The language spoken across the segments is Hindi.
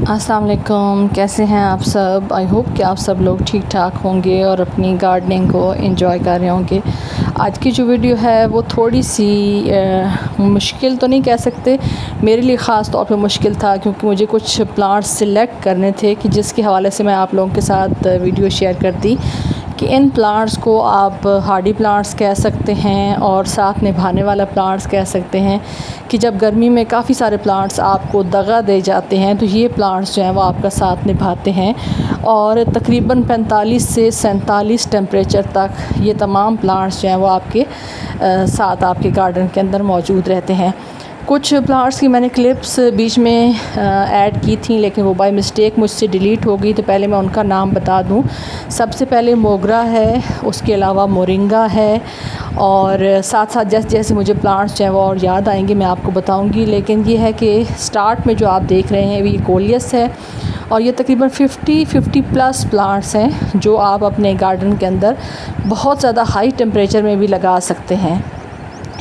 अस्सलाम वालेकुम, कैसे हैं आप सब। आई होप कि आप सब लोग ठीक ठाक होंगे और अपनी गार्डनिंग को एंजॉय कर रहे होंगे। आज की जो वीडियो है वो थोड़ी सी मुश्किल तो नहीं कह सकते, मेरे लिए ख़ास तौर पे मुश्किल था क्योंकि मुझे कुछ प्लांट्स सिलेक्ट करने थे कि जिसके हवाले से मैं आप लोगों के साथ वीडियो शेयर करती कि इन प्लांट्स को आप हार्डी प्लांट्स कह सकते हैं और साथ निभाने वाला प्लांट्स कह सकते हैं कि जब गर्मी में काफ़ी सारे प्लांट्स आपको दगा दे जाते हैं तो ये प्लांट्स जो हैं वो आपका साथ निभाते हैं और तकरीबन 45 से 47 टेम्परेचर तक ये तमाम प्लांट्स जो हैं वो आपके साथ आपके गार्डन के अंदर मौजूद रहते हैं। कुछ प्लांट्स की मैंने क्लिप्स बीच में ऐड की थी लेकिन वो बाय मिस्टेक मुझसे डिलीट हो गई, तो पहले मैं उनका नाम बता दूं। सबसे पहले मोगरा है, उसके अलावा मोरिंगा है और साथ साथ जैसे जैसे मुझे प्लांट्स जो हैं वो और याद आएंगे मैं आपको बताऊंगी। लेकिन ये है कि स्टार्ट में जो आप देख रहे हैं ये कोलियस है और ये तकरीबन 50 प्लस प्लांट्स हैं जो आप अपने गार्डन के अंदर बहुत ज़्यादा हाई टेम्परेचर में भी लगा सकते हैं,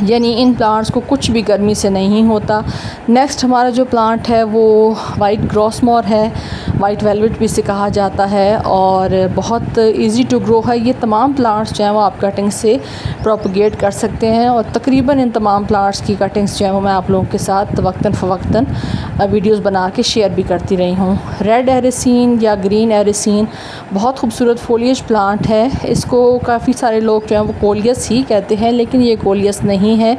यानी इन प्लांट्स को कुछ भी गर्मी से नहीं होता। नेक्स्ट हमारा जो प्लांट है वो वाइट ग्रॉसमोर है, वाइट वेलवेट भी इसे कहा जाता है और बहुत इजी टू ग्रो है। ये तमाम प्लांट्स जो हैं वो आप कटिंग से प्रोपगेट कर सकते हैं और तकरीबन इन तमाम प्लांट्स की कटिंग्स जो हैं वो मैं आप लोगों के साथ वक्तन फ़वक्तन वीडियोस बना के शेयर भी करती रही हूँ। रेड एरिसीन या ग्रीन एरिसीन बहुत खूबसूरत फोलिएज प्लांट है। इसको काफ़ी सारे लोग जो हैं वो कोलियस ही कहते हैं, लेकिन ये कोलियस नहीं है,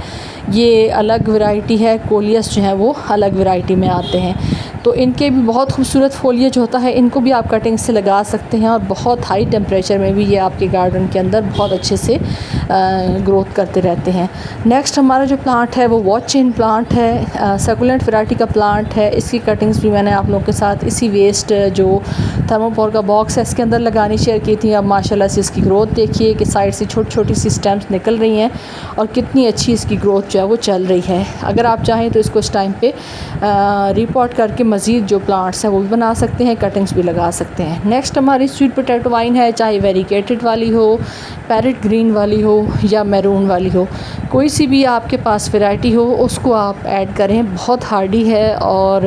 ये अलग वैरायटी है। कोलियस जो है वो अलग वैरायटी में आते हैं, तो इनके भी बहुत खूबसूरत फोलिएज होता है। इनको भी आप कटिंग से लगा सकते हैं और बहुत हाई टेम्परेचर में भी ये आपके गार्डन के अंदर बहुत अच्छे से ग्रोथ करते रहते हैं। नेक्स्ट हमारा जो प्लांट है वो वॉच चेन प्लांट है, सकुलेंट वैरायटी का प्लांट है। इसकी कटिंग्स भी मैंने आप लोगों के साथ इसी वेस्ट जो थर्मोपोर का बॉक्स है इसके अंदर लगानी शेयर की थी। अब माशाल्लाह से इसकी ग्रोथ देखिए कि साइड से छोटी छोटी सी स्टेम्स निकल रही हैं और कितनी अच्छी इसकी ग्रोथ जो है वो चल रही है। अगर आप चाहें तो इसको इस टाइम पे रिपोर्ट करके मज़ीद जो प्लांट्स हैं वो भी बना सकते हैं, कटिंग्स भी लगा सकते हैं। नेक्स्ट हमारी स्वीट पोटैटो वाइन है, चाहे वेरीकेटेड वाली हो, पैरेट ग्रीन वाली हो या मैरून वाली हो, कोई सी भी आपके पास वैरायटी हो उसको आप ऐड करें। बहुत हार्डी है और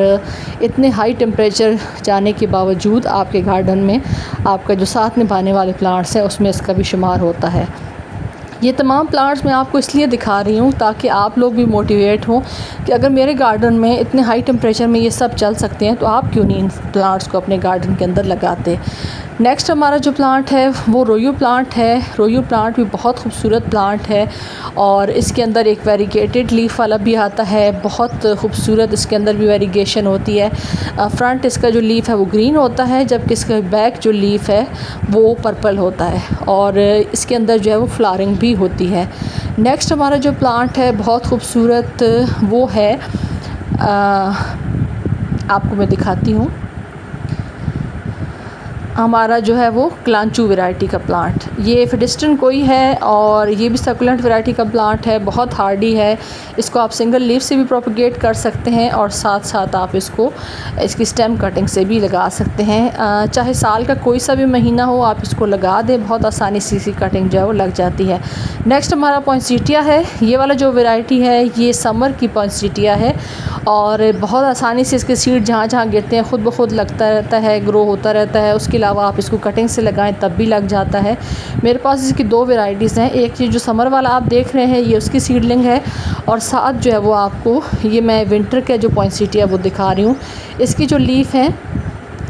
इतने हाई टेम्परेचर जाने के बावजूद आपके गार्डन में आपका जो साथ निभाने वाले प्लांट्स हैं उसमें इसका भी शुमार होता है। ये तमाम प्लांट्स मैं आपको इसलिए दिखा रही हूँ ताकि आप लोग भी मोटिवेट हों कि अगर मेरे गार्डन में इतने हाई टेम्परेचर में ये सब चल सकते हैं तो आप क्यों नहीं इन प्लांट्स को अपने गार्डन के अंदर लगाते। नेक्स्ट हमारा जो प्लांट है वो रोयू प्लांट है। रोयू प्लांट भी बहुत खूबसूरत प्लांट है और इसके अंदर एक वेरीगेटेड लीफ वाला भी आता है, बहुत खूबसूरत इसके अंदर भी वेरीगेशन होती है। फ्रंट इसका जो लीफ है वो ग्रीन होता है जबकि इसका बैक जो लीफ है वो पर्पल होता है और इसके अंदर जो है वो फ्लावरिंग भी होती है। नेक्स्ट हमारा जो प्लांट है बहुत खूबसूरत वो है, आपको मैं दिखाती हूँ। हमारा जो है वो क्लांचू वैरायटी का प्लांट, ये फिडिस्टन कोई है और ये भी सकुलेंट वैरायटी का प्लांट है, बहुत हार्डी है। इसको आप सिंगल लीफ से भी प्रोपगेट कर सकते हैं और साथ साथ आप इसको इसकी स्टेम कटिंग से भी लगा सकते हैं। चाहे साल का कोई सा भी महीना हो आप इसको लगा दें, बहुत आसानी से इसकी कटिंग जो है वो लग जाती है। नेक्स्ट हमारा पॉइंसेटिया है। ये वाला जो वैरायटी है ये समर की पॉइंसेटिया है और बहुत आसानी से इसके सीड जहाँ जहाँ गिरते हैं खुद ब खुद लगता रहता है, ग्रो होता रहता है। उसके अलावा आप इसको कटिंग से लगाएं तब भी लग जाता है। मेरे पास इसकी दो वैरायटीज़ हैं, एक ये जो समर वाला आप देख रहे हैं ये उसकी सीडलिंग है और साथ जो है वो आपको ये मैं विंटर का जो पॉइंसेटिया वो दिखा रही हूँ। इसकी जो लीफ है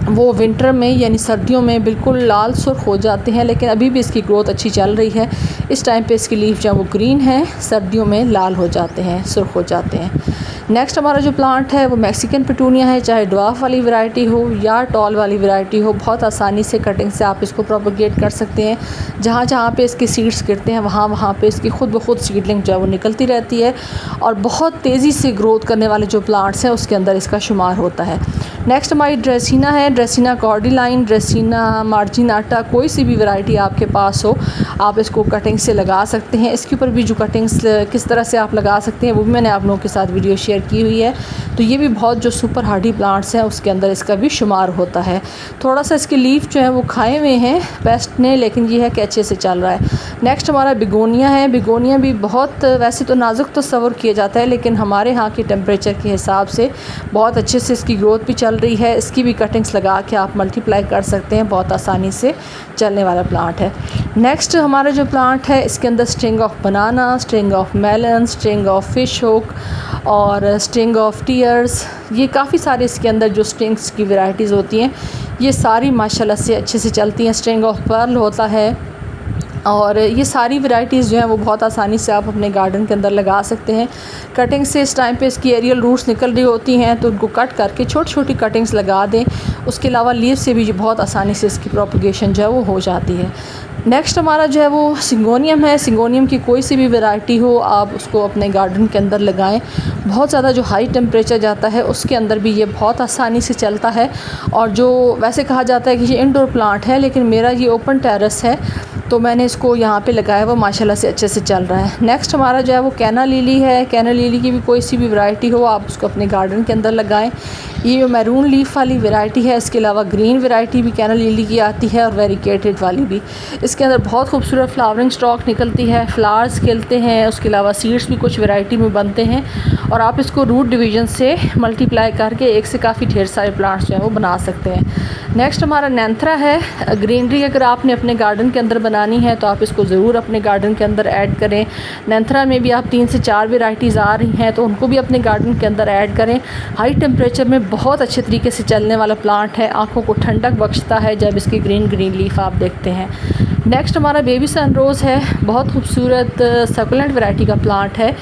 वो विंटर में यानी सर्दियों में बिल्कुल लाल सुर्ख हो जाते हैं, लेकिन अभी भी इसकी ग्रोथ अच्छी चल रही है। इस टाइम पे इसकी लीफ जो वो ग्रीन है, सर्दियों में लाल हो जाते हैं, सुर्ख हो जाते हैं। नेक्स्ट हमारा जो प्लांट है वो मैक्सिकन पिटूनिया है, चाहे ड्वार्फ वाली वैरायटी हो या टॉल वाली वैरायटी हो, बहुत आसानी से कटिंग से आप इसको प्रोपगेट कर सकते हैं। जहाँ जहाँ पे इसके सीड्स गिरते हैं वहाँ वहाँ पे इसकी खुद ब खुद सीडलिंग जो है वो निकलती रहती है और बहुत तेज़ी से ग्रोथ करने वाले जो प्लांट्स हैं उसके अंदर इसका शुमार होता है। नेक्स्ट हमारी ड्रेसिना है, ड्रेसिना कॉर्डिलाइन, ड्रेसिना मार्जिनाटा, कोई सी भी वैरायटी आपके पास हो आप इसको कटिंग से लगा सकते हैं। इसके ऊपर भी जो कटिंग्स किस तरह से आप लगा सकते हैं वो भी मैंने आप लोगों के साथ वीडियो शेयर की हुई है। तो ये भी बहुत जो सुपर हार्डी प्लांट्स हैं उसके अंदर इसका भी शुमार होता है। थोड़ा सा इसके लीफ जो है वो खाए हुए हैं पेस्ट ने, लेकिन ये है कि अच्छे से चल रहा है। नेक्स्ट हमारा बिगोनिया है। बिगोनिया भी बहुत वैसे तो नाजुक तस्वर किया जाता है लेकिन हमारे यहाँ के टेम्परेचर के हिसाब से बहुत अच्छे से इसकी ग्रोथ भी चल चल रही है, इसकी भी कटिंग्स लगा के आप मल्टीप्लाई कर सकते हैं। बहुत आसानी से चलने वाला प्लांट है। नेक्स्ट हमारा जो प्लांट है, इसके अंदर string of banana, string of melon, string of fish hook और स्ट्रिंग ऑफ टीयर्स, ये काफ़ी सारे इसके अंदर जो स्ट्रिंग्स की वैरायटीज़ होती हैं ये सारी माशाल्लाह से अच्छे से चलती हैं। स्ट्रिंग ऑफ पर्ल होता है और ये सारी वैरायटीज़ जो हैं वो बहुत आसानी से आप अपने गार्डन के अंदर लगा सकते हैं। कटिंग से इस टाइम पे इसकी एरियल रूट्स निकल रही होती हैं तो उनको कट करके छोटी छोटी कटिंग्स लगा दें। उसके अलावा लीव से भी बहुत आसानी से इसकी प्रोपगेशन जो है वो हो जाती है। नेक्स्ट हमारा जो है वो सिंगोनियम है। सिंगोनियम की कोई सी भी वैरायटी हो आप उसको अपने गार्डन के अंदर लगाएं। बहुत ज़्यादा जो हाई टेम्परेचर जाता है उसके अंदर भी ये बहुत आसानी से चलता है। और जो वैसे कहा जाता है कि ये इंडोर प्लांट है, लेकिन मेरा ये ओपन टेरेस है तो मैंने इसको यहाँ पे लगाया वो माशाल्लाह से अच्छे से चल रहा है। नेक्स्ट हमारा जो है वो कैना लिली है। कैना लिली की भी कोई सी भी वैरायटी हो आप उसको अपने गार्डन के अंदर लगाएं। ये जो मैरून लीफ वाली वैरायटी है, इसके अलावा ग्रीन वैरायटी भी कैना लिली की आती है और वेरिकेटेड वाली भी। इसके अंदर बहुत खूबसूरत फ्लावरिंग स्टॉक निकलती है, फ्लावर्स खिलते हैं, उसके अलावा सीड्स भी कुछ वैरायटी में बनते हैं और आप इसको रूट डिवीज़न से मल्टीप्लाई करके एक से काफ़ी ढेर सारे प्लांट्स जो हैं वो बना सकते हैं। नेक्स्ट हमारा नैंथरा है। ग्रीनरी अगर आपने अपने गार्डन के अंदर बनानी है तो आप इसको ज़रूर अपने गार्डन के अंदर ऐड करें। नैंथरा में भी आप 3 से 4 वेराइटीज़ आ रही हैं तो उनको भी अपने गार्डन के अंदर ऐड करें। हाई टेम्परेचर में बहुत अच्छे तरीके से चलने वाला प्लांट है, आँखों को ठंडक बख्शता है जब इसकी ग्रीन ग्रीन लीफ आप देखते हैं। नेक्स्ट हमारा बेबी सनरोज़ है। बहुत खूबसूरत सक्युलेंट वैरायटी का प्लांट है।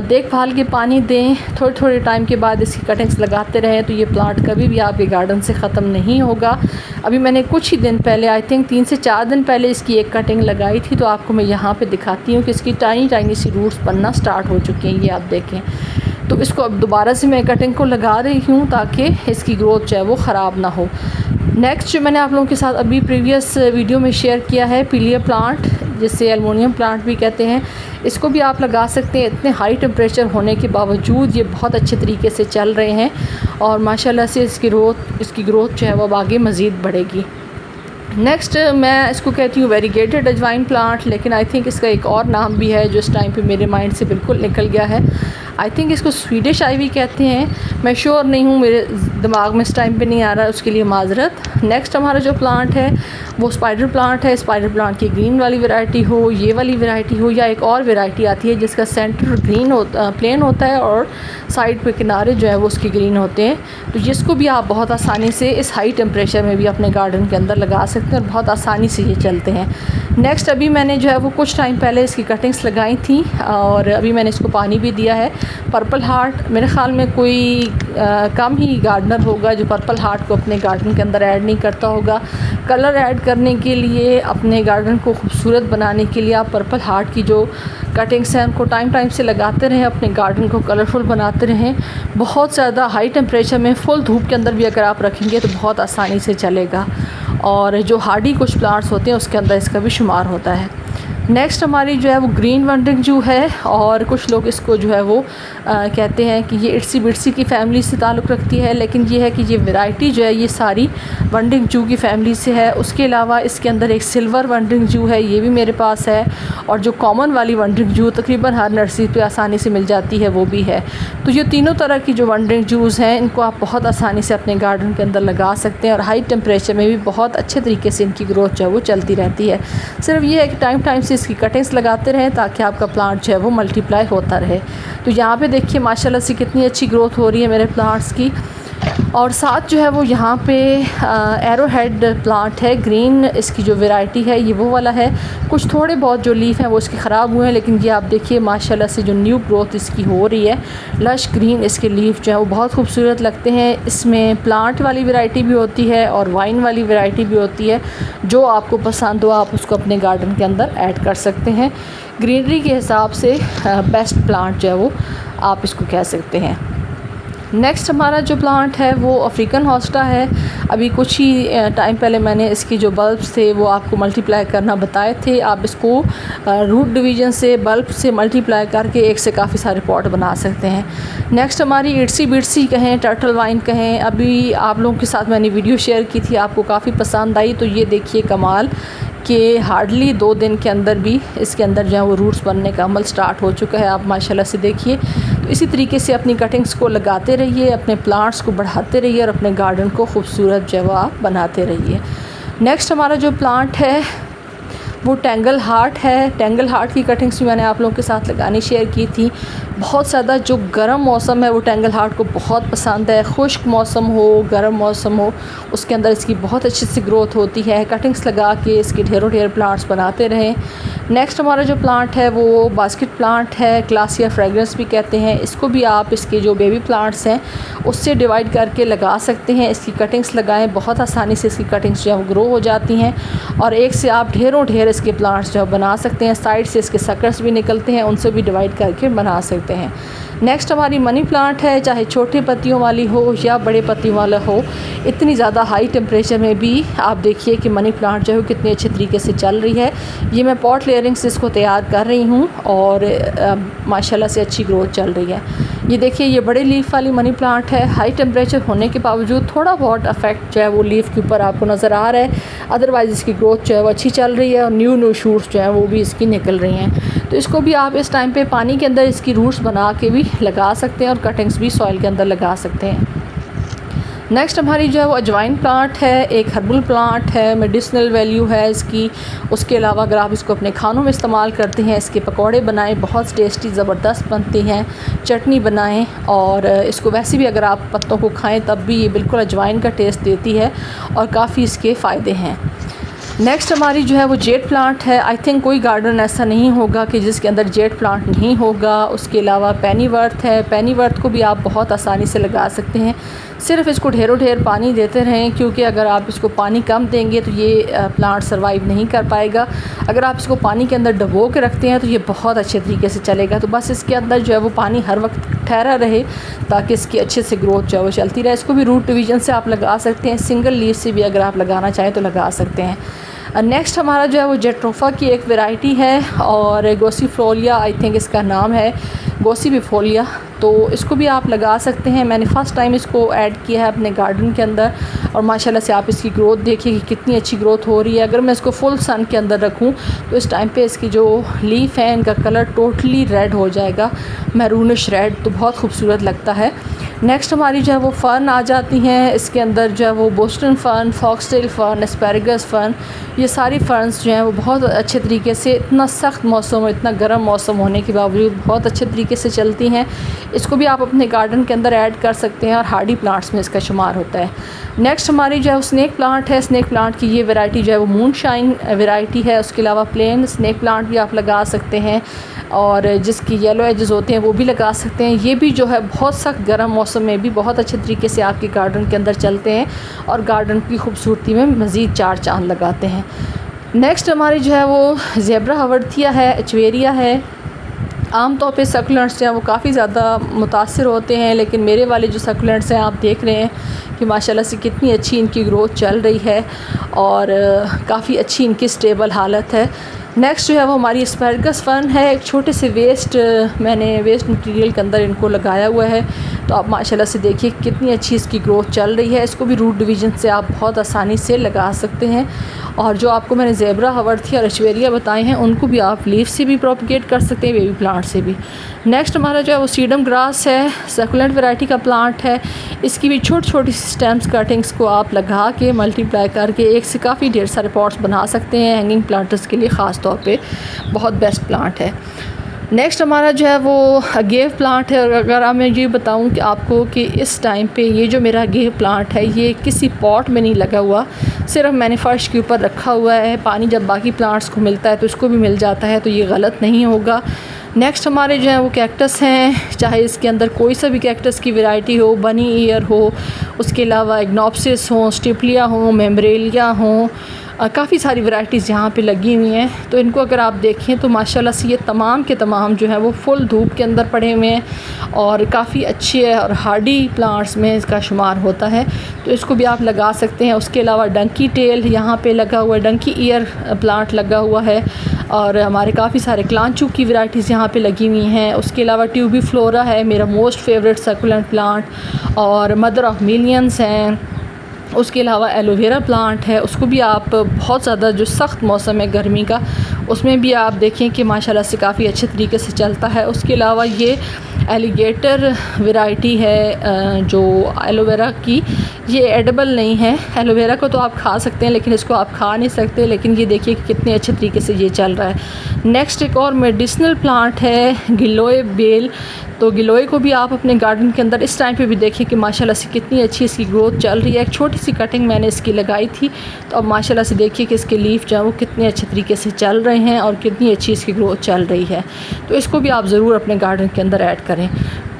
देखभाल के पानी दें, थोड़े थोड़े टाइम के बाद इसकी कटिंग्स लगाते रहें तो ये प्लांट कभी भी आपके गार्डन से ख़त्म नहीं होगा। अभी मैंने कुछ ही दिन पहले, आई थिंक 3 से 4 दिन पहले इसकी एक कटिंग लगाई थी तो आपको मैं यहाँ पे दिखाती हूँ कि इसकी टाइनी टाइनी सी रूट्स बनना स्टार्ट हो चुकी हैं। ये आप देखें तो इसको अब दोबारा से मैं कटिंग को लगा रही हूँ ताकि इसकी ग्रोथ जो है वो ख़राब ना हो। नेक्स्ट जो मैंने आप लोगों के साथ अभी प्रीवियस वीडियो में शेयर किया है, पीलिया प्लांट, जिसे एलुमिनियम प्लांट भी कहते हैं, इसको भी आप लगा सकते हैं। इतने हाई टेम्परेचर होने के बावजूद ये बहुत अच्छे तरीके से चल रहे हैं और माशाल्लाह से इसकी ग्रोथ जो है वो अब आगे मज़ीद बढ़ेगी। नेक्स्ट मैं इसको कहती हूँ वेरीगेटेड अजवाइन प्लांट, लेकिन आई थिंक इसका एक और नाम भी है जो इस टाइम पे मेरे माइंड से बिल्कुल निकल गया है। आई थिंक इसको स्वीडिश आइवी कहते हैं, मैं श्योर नहीं हूँ, मेरे दिमाग में इस टाइम पे नहीं आ रहा है, उसके लिए माजरत। नेक्स्ट हमारा जो प्लांट है वो स्पाइडर प्लांट है। स्पाइडर प्लांट की ग्रीन वाली वैरायटी हो, ये वाली वैरायटी हो, या एक और वैरायटी आती है जिसका सेंटर ग्रीन प्लेन होता है और साइड पे किनारे जो है वो उसके ग्रीन होते हैं। तो जिसको भी आप बहुत आसानी से इस हाई टेम्परेचर में भी अपने गार्डन के अंदर लगा सकते हैं और बहुत आसानी से ये चलते हैं। नेक्स्ट अभी मैंने जो है वो कुछ टाइम पहले इसकी कटिंग्स लगाई थी और अभी मैंने इसको पानी भी दिया है। पर्पल हार्ट, मेरे ख़्याल में कोई कम ही गार्डनर होगा जो पर्पल हार्ट को अपने गार्डन के अंदर ऐड नहीं करता होगा। कलर ऐड करने के लिए, अपने गार्डन को खूबसूरत बनाने के लिए आप पर्पल हार्ट की जो कटिंग्स हैं उनको टाइम टाइम से लगाते रहें, अपने गार्डन को कलरफुल बनाते रहें। बहुत ज़्यादा हाई टेम्परेचर में फुल धूप के अंदर भी अगर आप रखेंगे तो बहुत आसानी से चलेगा और जो हार्डी कुछ प्लांट्स होते हैं उसके अंदर इसका भी शुमार होता है। नेक्स्ट हमारी जो है वो ग्रीन वंडरिंग जू है और कुछ लोग इसको जो है वो कहते हैं कि ये इट्सी बिट्सी की फ़ैमिली से ताल्लुक़ रखती है, लेकिन ये है कि ये वैरायटी जो है ये सारी वंडरिंग जू की फ़ैमिली से है। उसके अलावा इसके अंदर एक सिल्वर वंडरिंग जू है, ये भी मेरे पास है, और जो कॉमन वाली वंडरिंग जू तकरीबन हर नर्सरी पे आसानी से मिल जाती है वो भी है। तो ये तीनों तरह की जो वंडरिंग जूज़ हैं इनको आप बहुत आसानी से अपने गार्डन के अंदर लगा सकते हैं और हाई टेम्परेचर में भी बहुत अच्छे तरीके से इनकी ग्रोथ जो है वो चलती रहती है। सिर्फ ये है कि टाइम टाइम से इसकी कटिंग्स लगाते रहें ताकि आपका प्लांट जो है वो मल्टीप्लाई होता रहे। तो यहाँ पे देखिए माशाल्लाह से कितनी अच्छी ग्रोथ हो रही है मेरे प्लांट्स की। और साथ जो है वो यहाँ पे एरो हेड प्लांट है, ग्रीन इसकी जो वैरायटी है ये वो वाला है। कुछ थोड़े बहुत जो लीफ हैं वो इसके ख़राब हुए हैं, लेकिन ये आप देखिए माशाल्लाह से जो न्यू ग्रोथ इसकी हो रही है, लश ग्रीन इसके लीफ जो है वो बहुत खूबसूरत लगते हैं। इसमें प्लांट वाली वैरायटी भी होती है और वाइन वाली वैरायटी भी होती है, जो आपको पसंद हो आप उसको अपने गार्डन के अंदर ऐड कर सकते हैं। ग्रीनरी के हिसाब से बेस्ट प्लांट जो है वो आप इसको कह सकते हैं। नेक्स्ट हमारा जो प्लांट है वो अफ्रीकन होस्टा है। अभी कुछ ही टाइम पहले मैंने इसकी जो बल्ब्स थे वो आपको मल्टीप्लाई करना बताए थे। आप इसको रूट डिवीज़न से बल्ब से मल्टीप्लाई करके एक से काफ़ी सारे पॉट बना सकते हैं। नेक्स्ट हमारी इट्सी बिट्सी कहें, टर्टल वाइन कहें, अभी आप लोगों के साथ मैंने वीडियो शेयर की थी, आपको काफ़ी पसंद आई। तो ये देखिए कमाल कि हार्डली 2 दिन के अंदर भी इसके अंदर जो है वो रूट्स बनने का अमल स्टार्ट हो चुका है। आप माशाल्लाह से देखिए, तो तो इसी तरीके से अपनी कटिंग्स को लगाते रहिए, अपने प्लांट्स को बढ़ाते रहिए और अपने गार्डन को खूबसूरत जो है वो आप बनाते रहिए। नेक्स्ट हमारा जो प्लांट है वो टेंगल हार्ट है। टेंगल हार्ट की कटिंग्स भी मैंने आप लोगों के साथ लगानी शेयर की थी। बहुत ज़्यादा जो गर्म मौसम है वो टेंगल हार्ट को बहुत पसंद है। खुश्क मौसम हो, गर्म मौसम हो, उसके अंदर इसकी बहुत अच्छी सी ग्रोथ होती है। कटिंग्स लगा के इसके ढेरों ढेर प्लांट्स बनाते रहें। नेक्स्ट हमारा जो प्लांट है वो बास्केट प्लांट है, क्लासिया फ्रेगरेंस भी कहते हैं इसको। भी आप इसके जो बेबी प्लांट्स हैं उससे डिवाइड करके लगा सकते हैं। इसकी कटिंग्स लगाएं, बहुत आसानी से इसकी कटिंग्स जो है वो ग्रो हो जाती हैं और एक से आप ढेरों ढेर इसके प्लांट्स जो बना सकते हैं। साइड से इसके सकर्स भी निकलते हैं, उनसे भी डिवाइड करके बना सकते हैं। नेक्स्ट हमारी मनी प्लांट है, चाहे छोटे पत्तियों वाली हो या बड़े पत्तियों वाला हो। इतनी ज़्यादा हाई टेम्परेचर में भी आप देखिए कि मनी प्लांट जो है कितने अच्छे तरीके से चल रही है। ये मैं पॉट लेयरिंग से इसको तैयार कर रही हूँ और माशाल्लाह से अच्छी ग्रोथ चल रही है। ये देखिए ये बड़े लीफ वाली मनी प्लांट है। हाई टेम्परेचर होने के बावजूद थोड़ा बहुत अफेक्ट जो है वो लीफ के ऊपर आपको नज़र आ रहा है, अदरवाइज़ इसकी ग्रोथ जो है वो अच्छी चल रही है और न्यू शूट्स जो हैं वो भी इसकी निकल रही हैं। तो इसको भी आप इस टाइम पे पानी के अंदर इसकी रूट्स बना के भी लगा सकते हैं और कटिंग्स भी सॉइल के अंदर लगा सकते हैं। नेक्स्ट हमारी जो है वो अजवाइन प्लांट है, एक हर्बल प्लांट है, मेडिसिनल वैल्यू है इसकी। उसके अलावा अगर आप इसको अपने खानों में इस्तेमाल करते हैं, इसके पकौड़े बनाएं, बहुत टेस्टी ज़बरदस्त बनती हैं, चटनी बनाएं और इसको वैसे भी अगर आप पत्तों को खाएं तब भी ये बिल्कुल अजवाइन का टेस्ट देती है और काफ़ी इसके फ़ायदे हैं। नेक्स्ट हमारी जो है वो जेड प्लांट है। आई थिंक कोई गार्डन ऐसा नहीं होगा कि जिसके अंदर जेड प्लांट नहीं होगा। उसके अलावा पेनीवर्थ है। पेनीवर्थ को भी आप बहुत आसानी से लगा सकते हैं, सिर्फ इसको ढेरों ढेर पानी देते रहें, क्योंकि अगर आप इसको पानी कम देंगे तो ये प्लांट सर्वाइव नहीं कर पाएगा। अगर आप इसको पानी के अंदर डबो के रखते हैं तो ये बहुत अच्छे तरीके से चलेगा। तो बस इसके अंदर जो है वो पानी हर वक्त ठहरा रहे ताकि इसकी अच्छे से ग्रोथ जो है वो चलती रहे। इसको भी रूट डिवीज़न से आप लगा सकते हैं, सिंगल लीफ से भी अगर आप लगाना चाहें तो लगा सकते हैं। नेक्स्ट हमारा जो है वो जेट्रोफा की एक वैरायटी है और गोसीफ्लोरिया आई थिंक इसका नाम है, गोसीफोलिया। तो इसको भी आप लगा सकते हैं। मैंने फ़र्स्ट टाइम इसको ऐड किया है अपने गार्डन के अंदर और माशाल्लाह से आप इसकी ग्रोथ देखिए कि कितनी अच्छी ग्रोथ हो रही है। अगर मैं इसको फुल सन के अंदर रखूं तो इस टाइम पे इसकी जो लीफ है इनका कलर टोटली रेड हो जाएगा, मैरूनिश रेड, तो बहुत खूबसूरत लगता है। नेक्स्ट हमारी जो है वो फ़र्न आ जाती हैं। इसके अंदर जो है वो Boston fern, foxtail fern, asparagus fern, ये सारी फ़र्न्स जो हैं वो बहुत अच्छे तरीके से, इतना सख्त मौसम और इतना गर्म मौसम होने के बावजूद बहुत अच्छे तरीके से चलती हैं। इसको भी आप अपने गार्डन के अंदर ऐड कर सकते हैं और हार्डी प्लांट्स में इसका शुमार होता है। नेक्स्ट हमारी जो है वो स्नैक प्लांट है। स्नैक प्लांट की ये वैरायटी जो है वो मूनशाइन वैरायटी है। उसके अलावा प्लेन स्नैक प्लांट भी आप लगा सकते हैं और जिसकी येलो एजेस होते हैं वो भी लगा सकते हैं। ये भी जो है बहुत सख्त गर्म मौसम में भी बहुत अच्छे तरीके से आपके गार्डन के अंदर चलते हैं और गार्डन की खूबसूरती में मज़ीद चार चांद लगाते हैं। नेक्स्ट हमारी जो है वो ज़ेब्रा हवर्थिया है, एचवेरिया है। आम तौर पे सक्युलेंट्स जो हैं वो काफ़ी ज़्यादा मुतासिर होते हैं, लेकिन मेरे वाले जो सक्युलेंट्स हैं आप देख रहे हैं कि माशाल्लाह से कितनी अच्छी इनकी ग्रोथ चल रही है और काफ़ी अच्छी इनकी स्टेबल हालत है। नेक्स्ट जो है वो हमारी एस्पैरागस फ़र्न है। एक छोटे से मैंने वेस्ट मटेरियल के अंदर इनको लगाया हुआ है, तो आप माशाल्लाह से देखिए कितनी अच्छी इसकी ग्रोथ चल रही है। इसको भी रूट डिवीज़न से आप बहुत आसानी से लगा सकते हैं और जो आपको मैंने ज़ेब्रा हवर्थिया और एचवेरिया बताए हैं उनको भी आप लीफ से भी प्रोपगेट कर सकते हैं, बेबी प्लांट से भी। नेक्स्ट हमारा जो है वो सीडम ग्रास है, सकुलेंट वैरायटी का प्लांट है। इसकी भी छोटी छोटी स्टेम्स कटिंग्स को आप लगा के मल्टीप्लाई करके एक से काफ़ी ढेर सारे पॉट्स बना सकते हैं। हैंगिंग प्लांटर्स के लिए ख़ास तौर पे बहुत बेस्ट प्लांट है। नेक्स्ट हमारा जो है वो अगेव प्लांट है। और अगर मैं ये बताऊं कि आपको कि इस टाइम पे ये जो मेरा अगेव प्लांट है ये किसी पॉट में नहीं लगा हुआ, सिर्फ मैंने फ़र्श के ऊपर रखा हुआ है। पानी जब बाकी प्लांट्स को मिलता है तो इसको भी मिल जाता है, तो ये गलत नहीं होगा। नेक्स्ट हमारे जो है वो कैक्टस हैं, चाहे इसके अंदर कोई सा भी कैक्टस की वैरायटी हो, बनी ईयर हो, उसके अलावा इग्नोप्सिस हो, स्टिपलिया हो, मेम्ब्रेलिया हो, काफ़ी सारी वैरायटीज़ यहाँ पे लगी हुई हैं। तो इनको अगर आप देखें तो माशाल्लाह से ये तमाम के तमाम जो है वो फुल धूप के अंदर पड़े हुए हैं और काफ़ी अच्छे है और हार्डी प्लांट्स में इसका शुमार होता है, तो इसको भी आप लगा सकते हैं। उसके अलावा डंकी टेल यहाँ पे लगा हुआ है, डंकी ईयर प्लांट लगा हुआ है और हमारे काफ़ी सारे क्लांचू की वैरायटीज़ यहाँ पे लगी हुई हैं। उसके अलावा ट्यूबी फ्लोरा है, मेरा मोस्ट फेवरेट सर्कुलेंट प्लांट, और मदर ऑफ मिलियंस हैं। उसके अलावा एलोवेरा प्लांट है, उसको भी आप बहुत ज़्यादा जो सख्त मौसम है गर्मी का उसमें भी आप देखें कि माशाल्लाह से काफ़ी अच्छे तरीके से चलता है। उसके अलावा ये एलिगेटर वैरायटी है जो एलोवेरा की, ये एडिबल नहीं है। एलोवेरा को तो आप खा सकते हैं लेकिन इसको आप खा नहीं सकते, लेकिन ये देखिए कि कितने अच्छे तरीके से ये चल रहा है। नेक्स्ट एक और मेडिसिनल प्लांट है गिलोय बेल। तो गिलोय को भी आप अपने गार्डन के अंदर इस टाइम पे भी देखिए कि माशाल्लाह से कितनी अच्छी इसकी ग्रोथ चल रही है। एक छोटी सी कटिंग मैंने इसकी लगाई थी, तो अब माशाल्लाह से देखिए कि इसके लीफ जो है वो कितने अच्छे तरीके से चल रहे हैं और कितनी अच्छी इसकी ग्रोथ चल रही है। तो इसको भी आप ज़रूर अपने गार्डन के अंदर ऐड करें।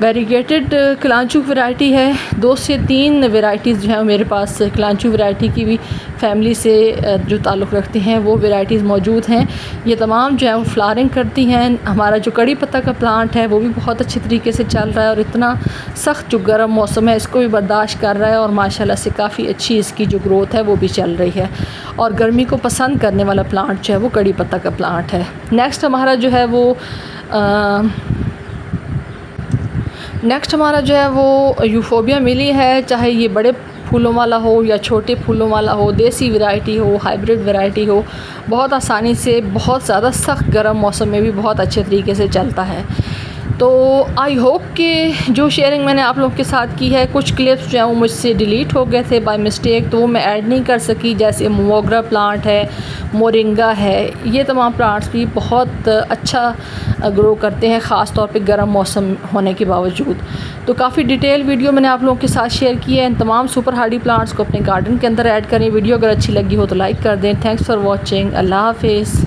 वेरीगेटेड कलांचू वैरायटी है, 2 से 3 वैरायटीज़ जो है मेरे पास कलांचू वैरायटी की भी फैमिली से जो ताल्लुक़ रखते हैं वो वैरायटीज़ मौजूद हैं। ये तमाम जो है वो फ्लावरिंग करती हैं। हमारा जो कड़ी पत्ता का प्लांट है वो भी बहुत अच्छे तरीके से चल रहा है और इतना सख्त जो गर्म मौसम है इसको भी बर्दाश्त कर रहा है और माशाल्लाह से काफ़ी अच्छी इसकी जो ग्रोथ है वो भी चल रही है। और गर्मी को पसंद करने वाला प्लांट जो है वो कड़ी पत्ता का प्लांट है। नेक्स्ट हमारा जो है वो यूफोबिया मिली है। चाहे ये बड़े फूलों वाला हो या छोटे फूलों वाला हो, देसी वैरायटी हो, हाइब्रिड वैरायटी हो, बहुत आसानी से बहुत ज़्यादा सख्त गर्म मौसम में भी बहुत अच्छे तरीके से चलता है। तो आई होप कि जो शेयरिंग मैंने आप लोगों के साथ की है, कुछ क्लिप्स जो हैं वो मुझसे डिलीट हो गए थे बाय मिस्टेक, तो वो मैं ऐड नहीं कर सकी। जैसे मोगरा प्लांट है, मोरिंगा है, ये तमाम प्लांट्स भी बहुत अच्छा ग्रो करते हैं, ख़ास तौर पे गर्म मौसम होने के बावजूद। तो काफ़ी डिटेल वीडियो मैंने आप लोगों के साथ शेयर की है। इन तमाम सुपर हार्डी प्लांट्स को अपने गार्डन के अंदर ऐड करें। वीडियो अगर अच्छी लगी हो तो लाइक कर दें। Thanks for watching. अल्लाह हाफिज़।